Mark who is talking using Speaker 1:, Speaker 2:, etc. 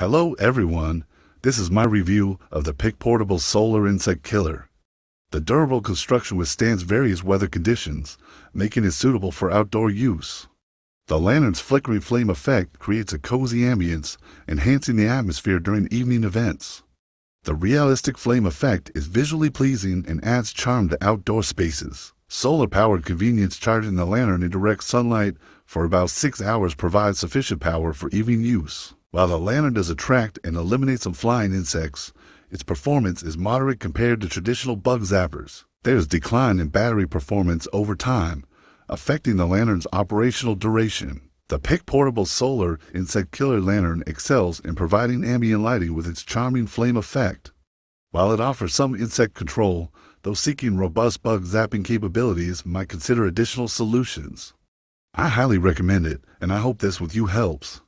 Speaker 1: Hello everyone, this is my review of the PicPortable Solar Insect Killer. The durable construction withstands various weather conditions, making it suitable for outdoor use. The lantern's flickering flame effect creates a cozy ambience, enhancing the atmosphere during evening events. The realistic flame effect is visually pleasing and adds charm to outdoor spaces. Solar-powered convenience charging the lantern in direct sunlight for about 6 hours provides sufficient power for evening use. While the lantern does attract and eliminate some flying insects, its performance is moderate compared to traditional bug zappers. There is decline in battery performance over time, affecting the lantern's operational duration. The PicPortable Solar Insect Killer lantern excels in providing ambient lighting with its charming flame effect. While it offers some insect control, those seeking robust bug zapping capabilities might consider additional solutions. I highly recommend it, and I hope this with you helps.